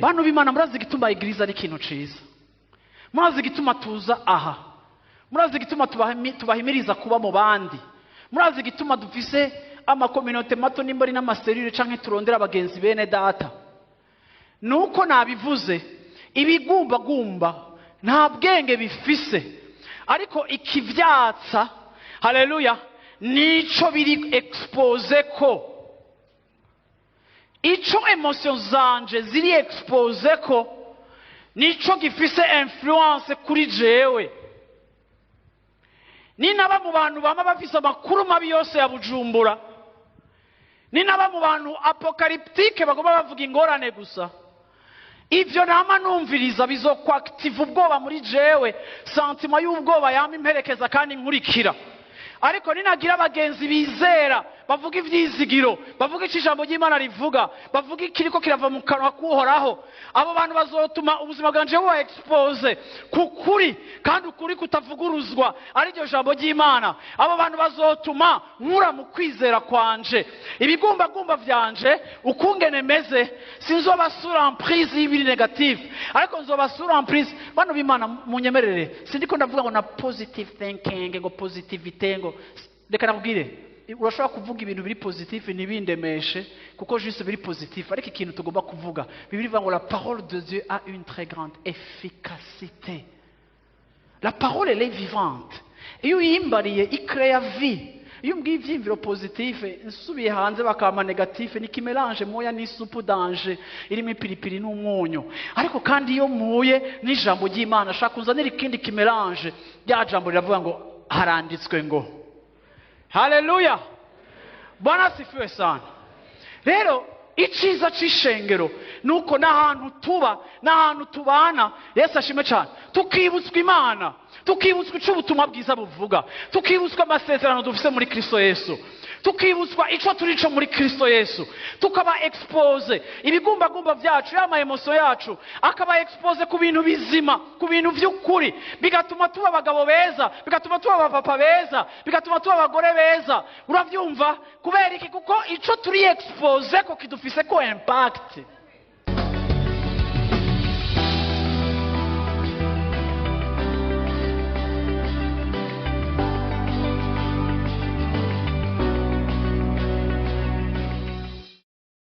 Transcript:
Bantu b'Imana, murazi igituma igiriza ari ikintu ciza, murazi igituma tuza aha, murazi igituma tubahimiriza kuba mu bandi, murazi igituma dufise amakominote mato n'imbari n'amaserire canke turondera abagenzi bene data. Nuko nabivuze, ibigumbagumba nta bwenge bifise, ariko ikivyatsa, haleluya, nico biri expose ko. Ico emotion zanje ziri expose ko nico gifise influence kuri jewe. Ni naba mu bantu bama bafise amakuru mabi yose ya Bujumbura, ni naba mu bantu apocalyptique bagomba bavuga ingorane gusa, ivyo nama numviriza bizokwakitiva ubwoba muri jewe, sentima y'ubwoba yama imperekeza kandi nkurikira. Ariko ninagira abagenzi bizera bavuga ivyizigiro, bavuga ijambo ry'Imana rivuga, bavuga ikiriko kirava mu kanwa k'Uhoraho, abo bantu bazotuma ubuzima bwanje buba expose kukuri, kandi ukuri kutavuguruzwa ari ryo jambo ry'Imana. Abo bantu bazotuma nkura mu kwizera kwanje. Ibigumbagumba vyanje ukungene meze sinzobasura en prise y'ibiri negative, ariko nzobasura en prise. Bantu b'Imana munyemerere, sindiko ndavuga ngo na positive thinking, ngo positivité, ngo reka nakubwire, urashobora kuvuga ibintu biri positif ntibindemeshe kuko juste biri positif, ariko ikintu tugomba kuvuga, Bibiliya ivuga ngo la parole de Dieu a une très grande efficacité. La parole elle est vivante, iyo uyimbariye ikrea vie. Iyo mbwiye ivyimviro positif nsubiye hanze bakama negatif, ni kimelange moya n'isupu danje irimo ipiripiri n'umunyu. Ariko kandi iyo muye n'ijambo ry'Imana shaka uzanira ikindi kimelange, rya jambo riravuga ngo haranditswe ngo. Haleluya, Bwana sifiwe sana. Rero iciza c'ishengero nuko n'ahantu tuba, n'ahantu tubana, Yesu ashime cyane, tukibutswa Imana, tukibutswa ico ubutumwa bwiza buvuga, tukibutswa amasezerano dufise muri Kristo Yesu, tukibutswa ico turico muri Kristo Yesu, tukaba expose ibigumbagumba vyacu, y'ama emotion yacu akaba expose ku bintu bizima, ku bintu vy'ukuri, bigatuma tuba abagabo beza, bigatuma tuba abapapa beza, bigatuma tuba abagore beza. Uravyumva? Kubera iki? Kuko ico turi expose ko kidufise ko impact.